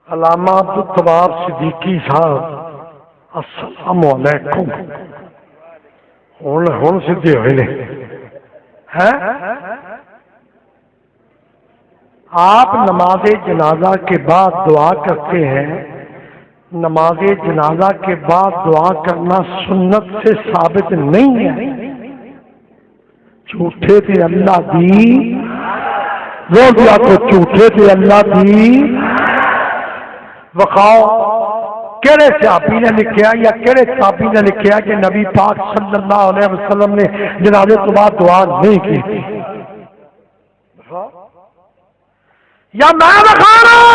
علامہ عبدالتواب صدیقی صاحب السلام علیکم ہوں سیدھے ہوئے نے آپ نماز جنازہ کے بعد دعا کرتے ہیں. نماز جنازہ کے بعد دعا کرنا سنت سے ثابت نہیں ہے. جھوٹے تھے اللہ دی وہ دیا تو جھوٹے تھے اللہ دی وقاؤ کہڑے صحابی نے لکھیا یا کہڑے صحابی نے لکھیا کہ نبی پاک صلی اللہ علیہ وسلم نے جنازے کے بعد دعا نہیں کی تھی؟ یا میں بتا رہا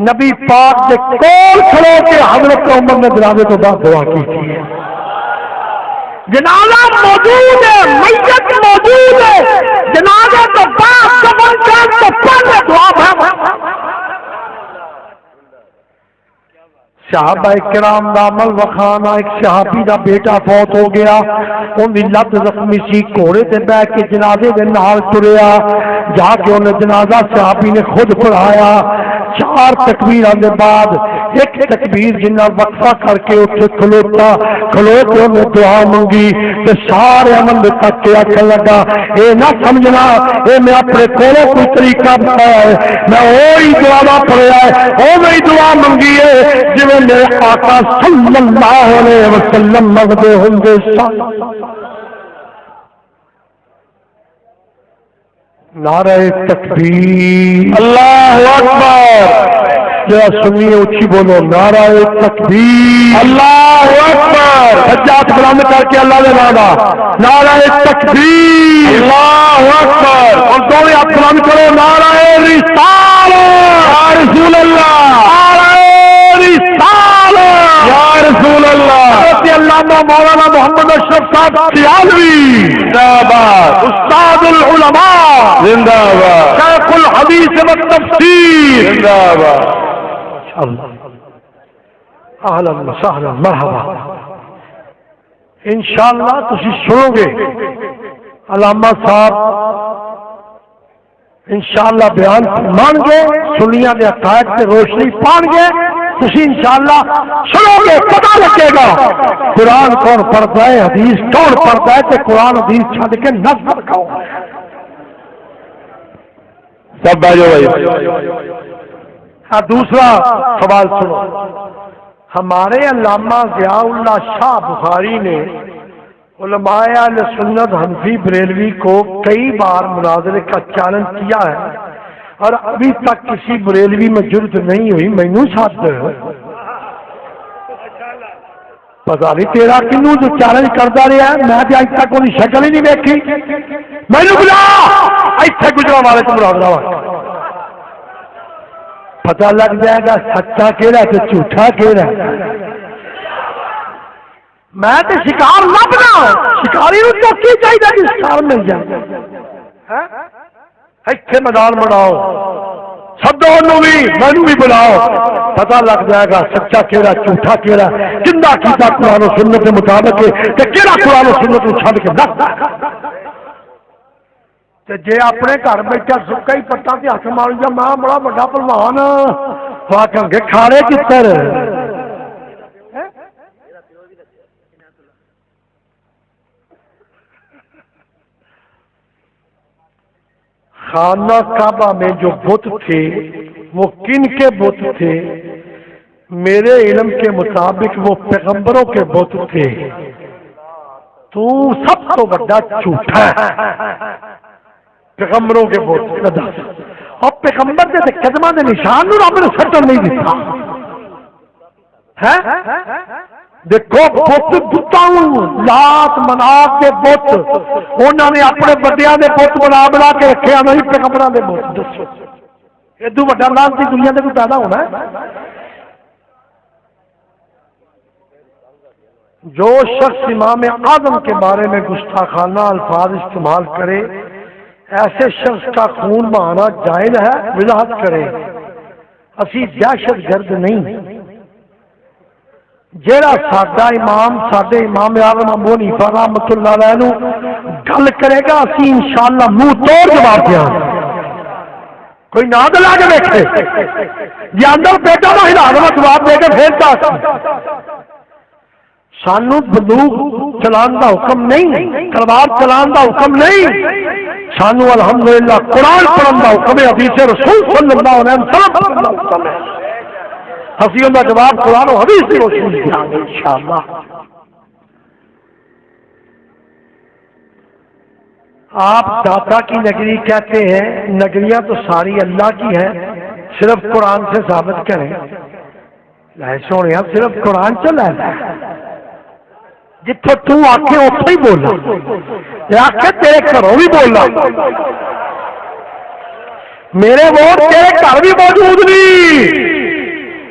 نبی پاک کے کول کھڑو کے حضرت عمر نے جنازے کے بعد دعا کی تھی. جنازہ موجود ہے میت موجود ہے جنازے تو بعد دفن کرنے تو پہلے دعا ہے. صحابہ کرام دا عمل وخانا ایک صحابی دا بیٹا فوت ہو گیا ان دی لت زخمی سی گھوڑے تے بیٹھ کے جنازے دے نال ٹریا جا کے انہیں جنازہ صحابی نے خود پڑھایا. 4 تکبیراں دے بعد ایک تکبیر جنہ وقفہ کر کے اتنے کھلو کے انہیں دعا منگی تے سارے عمل تک کے آخر لگا اے نہ سمجھنا اے میں اپنے کولوں کوئی طریقہ بتایا ہے میں وہی دعا پڑھیا ہے وہی دعا منگی ہے جی میرے آقا صلی اللہ علیہ وسلم منگتے ہوں گے. نعرہ تکبیر اللہ اکبر ذرا سنیے اونچی بولو نعرہ تکبیر اللہ اکبر. سجاد بلند کر کے اللہ نے نادا نعرہ تکبیر اللہ اکبر اور دونوں ہاتھ بلند کرو نعرہ رسالت یا رسول اللہ یا رسول اللہ. علامہ مولانا محمد اشرف صاحب سیالوی زندہ باد استاد العلماء زندہ باد شیخ الحدیث والتفسیر زندہ باد. اہلا وسہلا مرحبا. انشاءاللہ تسی سنو گے علامہ صاحب انشاءاللہ بیان مان گے سنیاں دے عقائد تے روشنی پان گے تسی انشاءاللہ سنو گے پتہ لگے گا قرآن کون پڑھتا ہے حدیث کون پڑھتا ہے تے قرآن حدیث چھڈ کے نظر کون ہے. سب بھائی دوسرا سوال سنو. ہمارے علامہ ضیاء اللہ شاہ بخاری نے علماء اہل سنت حنفی بریلوی کو کئی بار مناظرے کا چیلنج کیا ہے اور ابھی تک کسی بریلوی میں جرت نہیں ہوئی. مینوں ساتھ پتا نہیں تیرا کنوں جو چیلنج کرتا رہا ہے میں تو اج تک کوئی شکل ہی نہیں دیکھی. مینوں بلا اتنے گجرا والے کو مناظرہ ہوا پتہ لگ جائے گا سچا کہڑا تو جھوٹا کہڑا. میں تو شکار لبنا شکاری تو کی چاہیے کہ شکار مل جائے. اتنے میدان بناؤ سدو بھی مینو بھی بلاؤ پتہ لگ جائے گا سچا کہڑا جھوٹا کہڑا زندہ کیتا قرآن و سنت کے مطابق کہ کہڑا قرآن و سنت کو چھڈ کے جی اپنے گھر بیٹھا سکا ہی پٹا سے ہاتھ مار جا میں بڑا بڑا پہلوان تو آخر گے کھاڑے کتر. خانہ کعبہ میں جو بت تھے وہ کن کے بت تھے؟ میرے علم کے مطابق وہ پیغمبروں کے بت تھے. تو سب تو بڑا جھوٹا ہے. پیغمبروں کے بت اور پیغمبر کے قدمہ کے نشان رب نے سٹن نہیں دیتا. دیکھو بت بتاؤں لات منات کے بت انہوں نے اپنے بڑیاں کے بت بنا بنا کے رکھے نہیں پیغمبراں کے بت. دسو ادو بڑا لانتی دنیا میں کوئی پیدا ہونا ہے؟ جو شخص امام اعظم کے بارے میں گستاخانہ الفاظ استعمال کرے ایسے شخص کا خون بہانا جائز ہے. وضاحت کرے اسی دہشت گرد نہیں جیڑا ساڈا امام ساڈے امام اعظم ابو حنیفہ رحمۃ اللہ علیہ نو گل کرے گا اسی انشاءاللہ منہ توڑ جواب دیا کوئی نہ لا کے دیکھے جی اندر بیٹا نہ ہلا جواب دے کے پھر سانو بندوق چلان دا حکم نہیں تلوار چلان دا حکم نہیں سانو الحمدللہ قرآن پڑھن دا حکم ہے حدیث رسول صلی اللہ علیہ وسلم ہسی ان کا جواب قرآن و حدیث کی روشنی میں دیں گے انشاءاللہ. آپ داتا کی نگری کہتے ہیں، نگریاں تو ساری اللہ کی ہیں، صرف قرآن سے ثابت کریں. سونے صرف قرآن چلا ہے جتوں تو آکھے اتوں ہی بولنا، آکھے تیرے گھروں بھی بولنا، میرے ووٹ تیرے گھر بھی موجود نہیں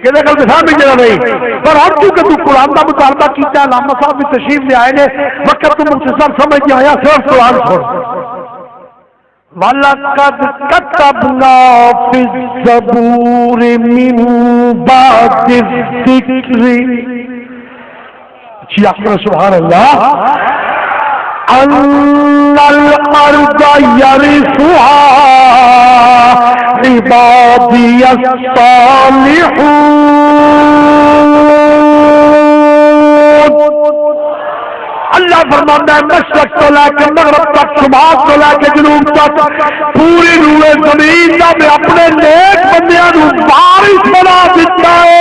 کہ نہیں، پر اب کیونکہ تو قرآن کا مطالبہ کیا، علامہ صاحب بھی تشریف لے آئے نے، وقت تو مختصر سمجھ کے آیا صرف قرآن چھوڑ. وَلَقَدْ كَتَبْنَا فِي الزَّبُورِ مِن بَعْدِ الذِّكْرِ سبحان اللہ أَنَّ الْأَرْضَ يَرِثُهَا عِبَادِيَ الصَّالِحُونَ. اللہ فرماتا ہے مشرق تو لے کے مغرب تک، شمال تو لے کے جنوب تک پوری روئے زمین کا میں اپنے نیک بندیاں نو وارث بنا دیتا ہے.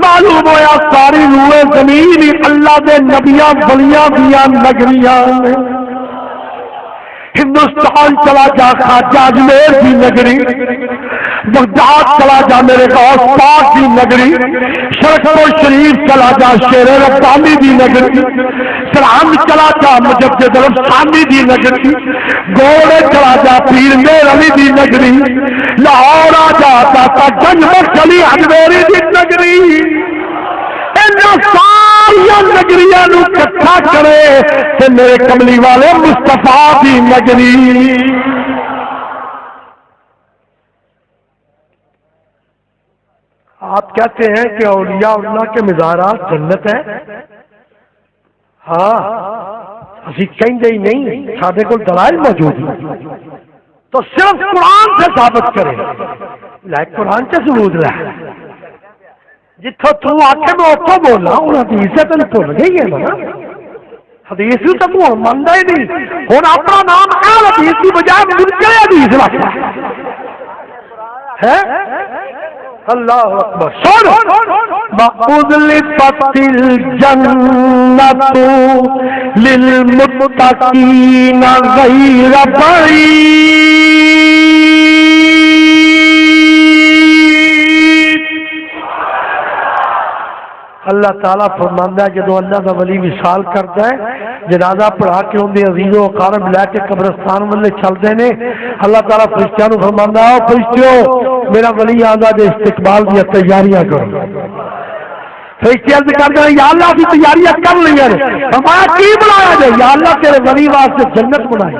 معلوم ہوا ساری روئے زمین اللہ دے نبیاں ولیاں دیاں نگریاں نے. ہندوستان چلا جا خواجہ اجمیر کی نگری، بغداد چلا جا میرے غوث پاک کی نگری، شرق و شریف چلا جا شیر ربانی کی نگری، سرہند چلا جا مجدد الفسانی کی نگری، گوڑے چلا جا پیر میر علی کی نگری، لاہور آ جا داتا گنج بخش علی اجمیری کی نگری. ساریا نگریاں نو کٹھا کرے تے میرے کملی والے مصطفیٰ دی نگری. آپ کہتے ہیں کہ اولیاء اللہ کے مزارات جنت ہے. ہاں اسی کہیں ہی نہیں، سارے کو دلائل موجود ہیں، تو صرف قرآن سے ثابت کریں. قرآن سے ثبوت رہا جتوں تو آخے میں اتوں بولنا. ہوں حدیث سے تین بھول گئی ہے نا، حدیث بھی تو ہوں منتا ہی نہیں. ہوں اپنا نام اہل حدیث کی بجائے منکر حدیث رکھتا ہے. اللہ اکبر. سن وَأُزْلِفَتِ الْجَنَّةُ لِلْمُتَّقِينَ غَيْرَ بَعِيدٍ. اللہ تعالیٰ فرماندا ہے جدو اللہ کا ولی وصال کرتا ہے، جنازہ پڑھا کے ان کے عزیز و اقارب لے کے قبرستان والے چلتے ہیں، اللہ تعالیٰ فرشتیاں نو فرماندا ہے فرشتیو میرا ولی آندا دے استقبال دی تیاریاں کرو. فرشتے عرض کرتے ہیں یا اللہ اسی تیاریاں کر لیا نے. فرمایا کی بنایا جائے؟ یا اللہ تیرے ولی واسطے جنت بنائی،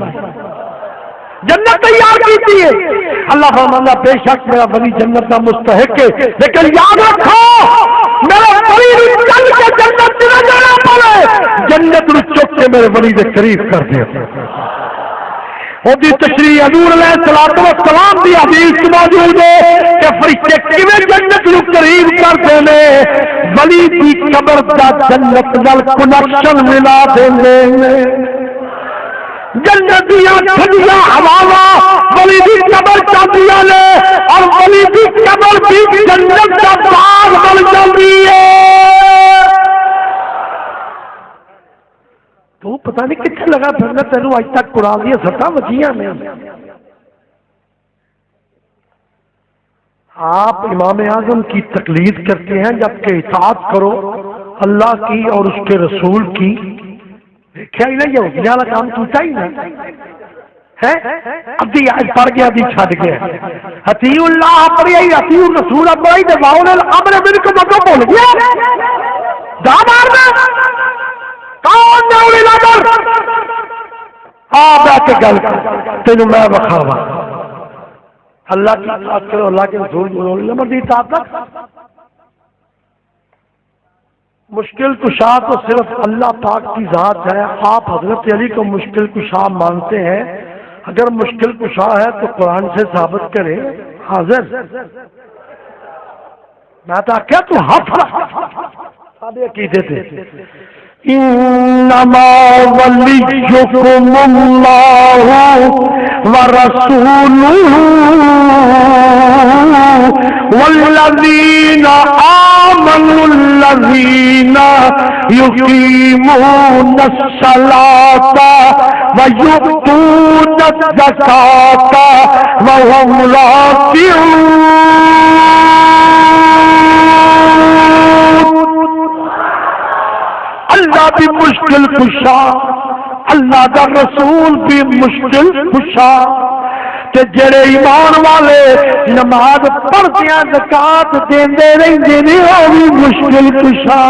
جنت تیار کی ہے. اللہ فرماندا بے شک میرا ولی جنت کا مستحق ہے، لیکن یاد رکھو میرا ولی چل کے جنت نہ جانا پڑے، جنت نو چک کے میرے ولی دے قریب کر دے. وہی تشریح حضور علیہ الصلوۃ والسلام دی حدیث موجود ہے کہ فرشتے کیویں جنت نو قریب کرتے ہیں، ولی دی قبر دا جنت نال کنیکشن ملا دیندے ہیں. جنت دیاں ٹھنڈیاں ہواواں ولی دی قبر چاندیاں نے، اور ولی دی قبر بھی جنت دا باغ بن جاندی ہے. تو پتہ نہیں کتنے لگا پھرنا تینوں اج تک قرآن دیا سطح وجیاں میں. آپ امام اعظم کی تقلید کرتے ہیں جبکہ اطاعت کرو اللہ کی اور اس کے رسول کی. دیکھا ہی نا یہودیاں والا کام کیتا ہی نا ہے. ادھی آج پڑھ گیا ادھی چھڈ گیا. اطیع اللہ پڑھیا ہی اطیع الرسول پڑھیا ہی تے واؤل الامر منکم کو بھول گیا. جا مارنا کون نے اولی الامر آ بیٹھ کے گل کر تینوں میں بخاوا. اللہ کی اطاعت کرو، اللہ کے رسول اولی الامر دی اطاعت. مشکل کشا تو صرف اللہ پاک کی ذات ہے. آپ حضرت علی کو مشکل کشا مانتے ہیں، اگر مشکل کشا ہے تو قرآن سے ثابت کرے. حاضر میں تو کیا تو سارے عقیدے تھے. انما ولیکم اللہ ورسولہ والذین آمنوا الذین یقیمون الصلاۃ ویؤتون الزکاۃ وهم راکعون. اللہ بھی مشکل کشا، اللہ کا رسول بھی مشکل کشا. تے جڑے ایمان والے نماز پڑھدیاں زکات دیندے رہندے نے او بھی مشکل کشا.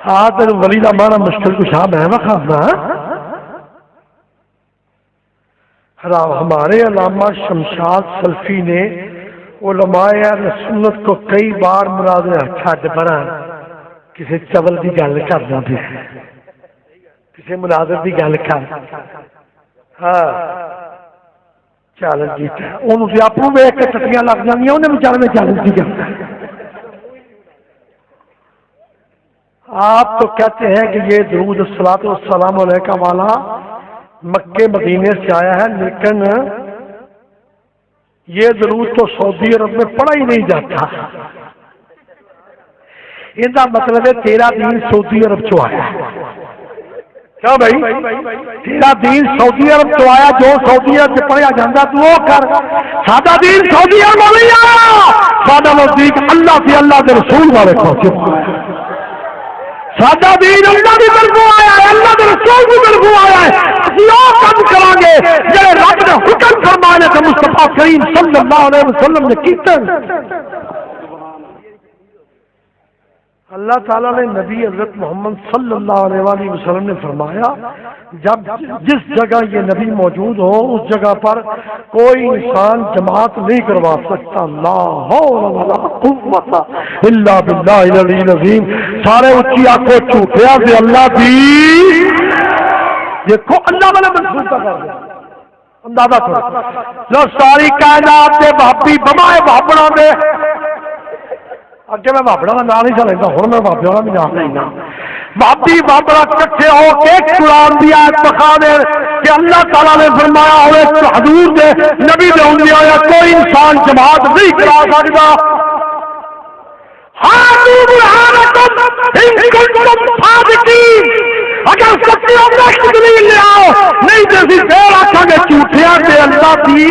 حاضر ولی دا مانا مشکل کشا میں وکھانا. ہمارے علامہ شمشاد سلفی نے علماء اہل سنت کو کئی بار مراد چھڈ پڑا کسی چول کی گل کرنا پہ، کسی مناظر کی گل کر. ہاں چیلنج جیتا انہوں آپ ویک کے ٹٹیاں لگ جاتی انہیں بھی چل میں چیلنج کی کرتا. آپ تو کہتے ہیں کہ یہ درود الصلاۃ والسلام علیکہ والا مکے مدینے سے آیا ہے، لیکن یہ درود تو سعودی عرب میں پڑھا ہی نہیں جاتا. یہ مطلب ہے تیرا دین سعودی عرب چو آیا. کیا بھائی تیرا دین سعودی عرب چو آیا، جو سعودی عرب سے پڑھیا جاتا تو وہ کر. سادہ دین سعودی عرب میں نہیں آیا، سادہ نزدیک اللہ سے اللہ کے رسول والے پہنچے. سادہ دین اللہ کی طرف آیا ہے، اللہ کے رسول کی طرف آیا ہے. وہ کام کریں گے جڑے رب نے حکم فرمانے تھے مصطفیٰ کریم صلی اللہ علیہ وسلم نے کیتے. اللہ تعالیٰ نے نبی حضرت محمد صلی اللہ علیہ وآلہ وسلم نے فرمایا جب جس جگہ یہ نبی موجود ہو اس جگہ پر کوئی انسان جماعت نہیں کروا سکتا. لا حول ولا قوت الا باللہ العلی العظیم. سارے اچھی آنکھوں جھوٹیا سے اللہ دی دیکھو اللہ والے منصوب کر دیا اندازہ کرو. جو ساری کائنات کے بھابی بمائے بھابڑوں میں اگے میں بابڑا کا نام نہیں چلتا، ہوں میں بابے والا بھی نام لینا. بابی بابڑا کٹھے ہو کے قرآن دی آیت بخا دے کہ اللہ تعالیٰ نے فرمایا ہوئے حضور دے نبی دے ہوں یا کوئی انسان جماعت نہیں کرا سکتا. اگر سچی ہو دلیل لے آؤ، نہیں تو اسی پھر آخا گے جھوٹیاں تے اللہ دی.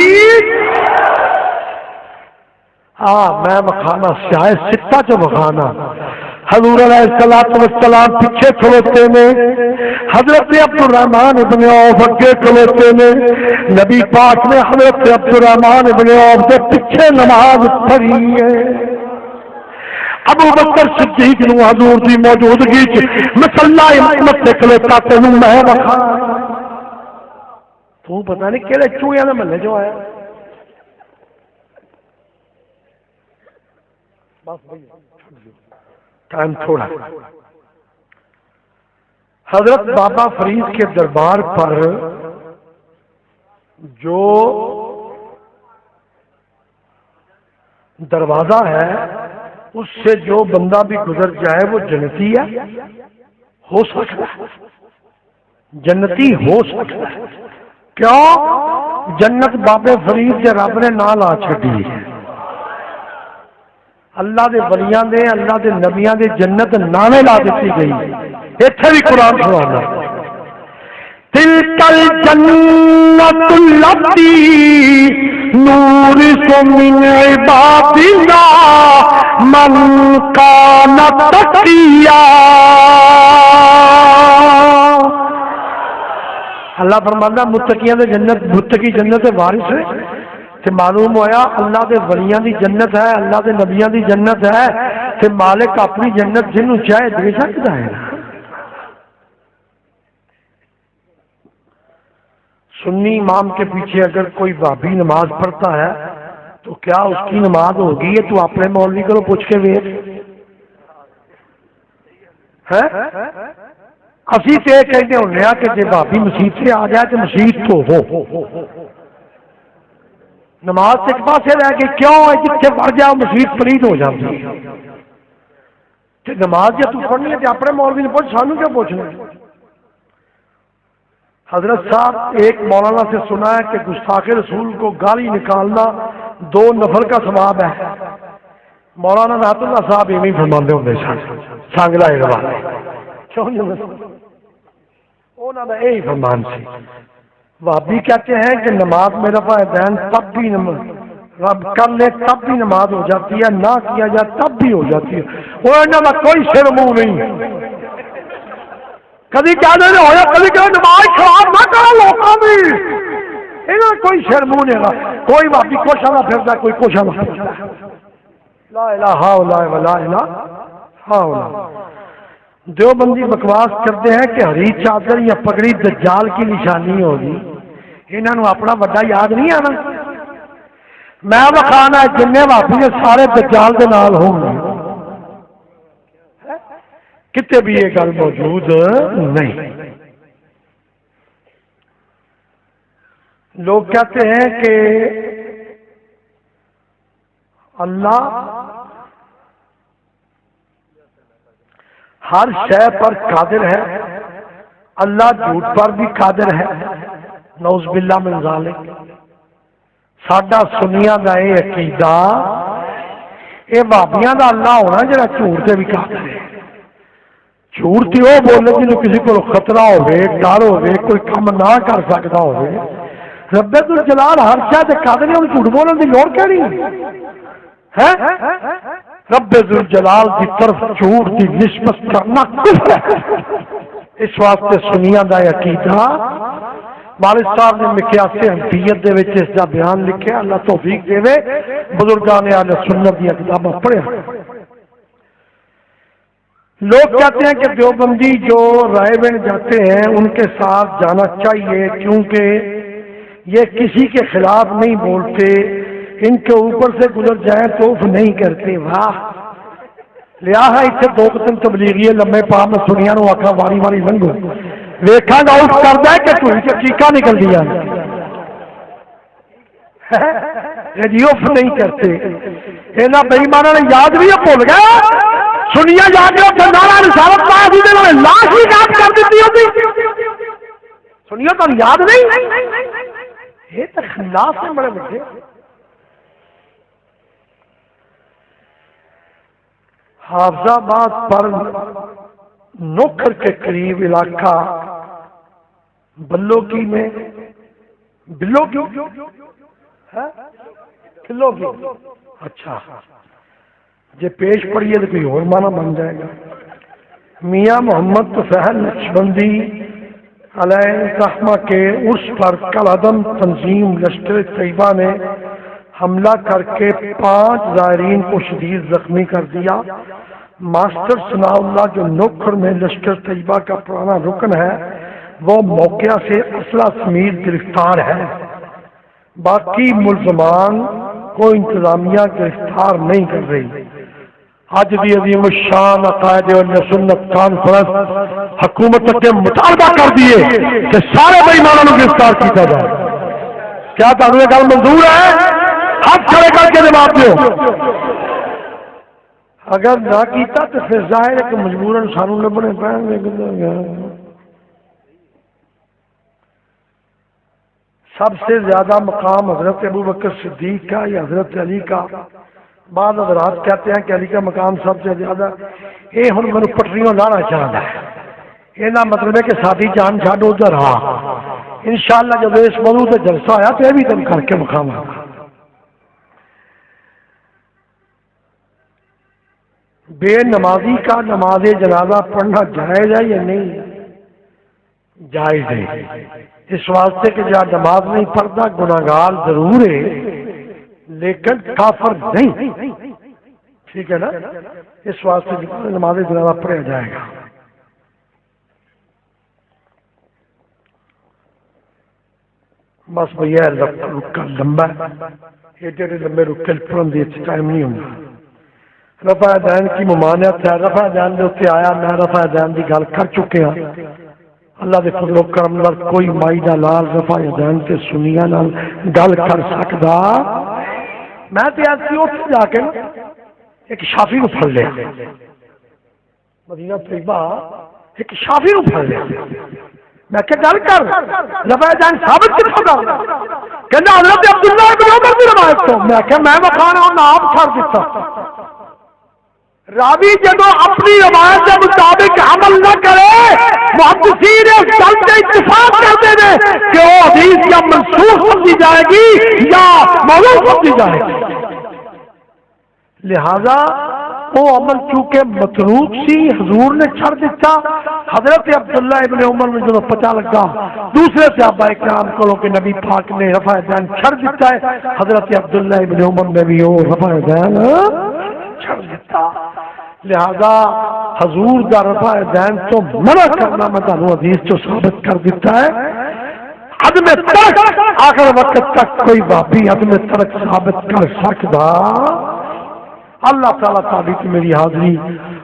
ہاں میں مکھانا سیاہ ستا جو مکھانا. حضور علیہ السلام پیچھے کھلوتے میں، حضرت عبد الرحمن ابن عوف اگے کھلوتے میں. نبی پاک نے حضرت عبد الرحمن ابن عوف کے پیچھے نماز پڑھی ہے. ابو بکر صدیق نو حضور دی موجودگی مصلی امامت سے کھلوتا تینوں میں مکھانا. تو پتہ نہیں کہڑے چوہیاں دے محلے جو آیا. ٹائم تھوڑا. حضرت بابا فرید کے دربار پر جو دروازہ ہے اس سے جو بندہ بھی گزر جائے وہ جنتی ہے، ہو سکتا ہے جنتی ہو سکتا ہے. کیوں؟ جنت بابے فرید کے رب نے نہ لا چھڈی ہے. اللہ دے ولیاں دے اللہ دے نبیاں دے جنت نامے لا دیتی گئی. ایتھے بھی قرآن سنانا تلک الجنت التی نورث من عبادنا من کان تقیا. اللہ فرماتا متقیاں دے جنت، متقی جنت دے وارث ہے. تے معلوم ہویا اللہ دے ولیاں دی جنت ہے، اللہ دے نبیاں دی جنت ہے. تے مالک اپنی جنت جنوں چاہے دے سکتا ہے. سنی امام کے پیچھے اگر کوئی بھابی نماز پڑھتا ہے تو کیا اس کی نماز ہوگی؟ ہے تو اپنے مولوی کو پوچھ کے ویکھ. ہے اسی تے کہتے ہونے کہ جی بھابی مسیت سے آ جائے تو مسیت تو ہو نماز ایک پاسے رہ گئی کیوں جتنے پڑھ جاؤ مسیت پلید ہو جاتی ہے نماز جب تو پڑھنی ہے تو اپنے مولوی نے پوچھ سانو کیا پوچھنا حضرت صاحب ایک مولانا سے سنا ہے کہ گستاخ رسول کو گالی نکالنا 2 نفل کا ثواب ہے مولانا رحمت اللہ صاحب ایویں فرماندے ہوندے سن سانگلا والے کیوں انہوں کا یہی فرمان سی وہابی کہتے ہیں کہ نماز میرا والدین تب بھی رب کر لے تب بھی نماز ہو جاتی ہے نہ کیا جائے تب بھی ہو جاتی ہے وہ انہوں کا کوئی سر منہ نہیں کبھی کہتے ہیں ہوا کبھی کہ نماز خراب نہ کرو لوگوں کی یہاں کوئی سر منہ نہیں گا کوئی وہابی کچھ نہ پھرتا کوئی کچھ نہ پھرتا لا الہ الا اللہ لا الہ الا دیوبندی بکواس کرتے ہیں کہ ہری چادر یا پگڑی دجال کی نشانی ہوگی انہوں اپنا بڑا یاد نہیں آنا میں بخانا جن بھابی نے سارے دجال کے نال ہوں گے کتے بھی یہ گل موجود نہیں لوگ کہتے ہیں کہ اللہ ہر شے پر قادر ہے اللہ جھوٹ پر بھی قادر ہے نعوذ باللہ من ذالک ساڈا سنیاں دا یہ عقیدہ یہ بھابیاں دا اللہ ہونا جڑا جھوٹ تے بھی قادر ہے جھوٹ تے وہ بولے جنوں کسی کو خطرہ ہوے ڈر ہوے کوئی کام نہ کر سکتا ہوے رب الجلال ہر شے تے قادر ہے جھوٹ بولن دی لوڑ کیڑی ہے رب ذوالجلال کی طرف جھوٹ کی نسبت کرنا کفر ہے اس واسطے سنیاں دا عقیدہ والد صاحب نے مقیاس حنفیت دے وچ اس دا بیان لکھیا اللہ توفیق دے بزرگان اہل سنت دی کتاباں پڑھیا لوگ کہتے ہیں کہ دیوبندی جو رائے بین جاتے ہیں ان کے ساتھ جانا چاہیے کیونکہ یہ کسی کے خلاف نہیں بولتے ان کے اوپر سے گزر جائیں تو نہیں کرتے واہ لہٰذا اتنے 2 قسم تبلیغی لمبے پا میں سنیا نو آخا واری واری لنگو ویکھا گا اس کرتا ہے کہ تھی چیقا نکل دیا اف نہیں کرتے یہاں بےمانا نے یاد بھی بھول گیا سنیا جا کے نارا رسالت پایا لاش بھی یاد کر دیتی ہوتی سنیا تو یاد نہیں یہ تو خلاف سے بڑے بڑے حافظ آباد پر نوکر کے قریب علاقہ بلو کی میں بلو کی کلو کی اچھا جی پیش پڑیے تو کوئی اور معنی بن جائے گا میاں محمد طفیل نقشبندی علیہ رحمہ کے عرس پر کالعدم تنظیم لشکر طیبہ نے حملہ کر کے 5 زائرین کو شدید زخمی کر دیا ماسٹر ثناء اللہ جو نوکھر میں لشکر طیبہ کا پرانا رکن ہے وہ موقع سے اسلحہ سمیت گرفتار ہے باقی ملزمان کو انتظامیہ گرفتار نہیں کر رہی آج بھی عظیم الشان عقائد و سنت کانفرنس حکومت کے مطالبہ کر دیے کہ سارے بے ایمانوں کو گرفتار کیا جائے کیا تعلق یہ گل منظور ہے ہاتھ کھڑے کر کے جواب دو اگر نہ کیتا تو پھر ظاہر ہے کہ مجبوراً سانوں لبنے پائیں گے سب سے زیادہ مقام حضرت ابوبکر صدیق کا یا حضرت علی کا بعض حضرات کہتے ہیں کہ علی کا مقام سب سے زیادہ یہ ہن میں پٹریوں لانا چاہتا ہے یہ مطلب ہے کہ ساتھی جان چھاڑ ادھر ہاں انشاءاللہ جب اس موضوع سے جلسہ آیا تو یہ بھی تم کر کے مقام ہوگا بے نمازی کا نماز جنازہ پڑھنا جائز ہے یا نہیں جائز ہے اس واسطے کہ جہاں نماز نہیں پڑھتا گناہگار ضرور ہے لیکن کافر نہیں ٹھیک ہے نا اس واسطے نماز جنازہ پڑھا جائے گا بس بھیا رکا لمبا ایڈے لمبے رکے پڑھن دی ٹائم نہیں ہوتا رفع دین کی ممانعت ہے، رفع دین دے اتنے آیا، میں رفع دین دی گل کر چکے ہاں۔ اللہ دے فضل و کرم نال کوئی مائی دا لال رفع دین تے سنیاں نال گل کر سکدا؟ میں تے ایسی اتنے جا کے ایک شافی کو پھڑ لیا، مدینہ طیبہ ایک شافی کو پھڑ لیا، میں کہ گل کر رفع دین ثابت کتوں دا؟ کہندا حضرت عبداللہ ابن عمر دی روایت تو۔ میں کہ میں وکھانا انہاں آپ چھڑ دیتا۔ راوی جدو اپنی روایت کے مطابق عمل نہ کرے، محدثین اس گل سے اتفاق کرتے ہیں کہ وہ حدیث یا منسوخ سمجھی جائے گی یا موضوع سمجھی جائے گی۔ لہذا وہ عمل چونکہ متروک سی، حضور نے چھڑ دیتا۔ حضرت عبداللہ ابن عمر نے جب پتہ لگا دوسرے صحابہ کرام کو کہ نبی پاک نے رفع دین چھڑ دیتا ہے، حضرت عبداللہ ابن عمر نے بھی وہ رفع دین چھڑ دیتا۔ لہذا حضور دا رفع دین تو منع کرنا میں تانوں حدیث جو ثابت کر دیتا ہے۔ عدم ترک آخر وقت تک کوئی بابی عدم ترک ثابت کر سکتا؟ اللہ تعالیٰ تعالیٰ کی میری حاضری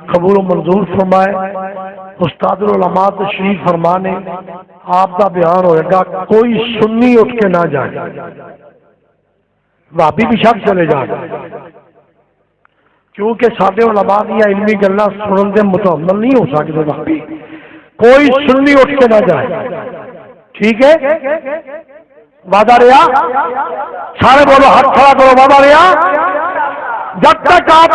قبول و منظور فرمائے۔ استاد العلماء تشریف فرمانے آپ کا بیان ہوئے گا، کوئی سنی اٹھ کے نہ جائے، بھابی بھی شک چلے جائے، کیونکہ سارے علماء دیا علمی گلاں سنن دے متحمل نہیں ہو سکتے بھابی، کوئی سنی اٹھ کے نہ جائے، ٹھیک ہے؟ وعدہ رہا؟ سارے بولو ہاتھ کھڑا کرو، وعدہ رہا؟ جب تک آپ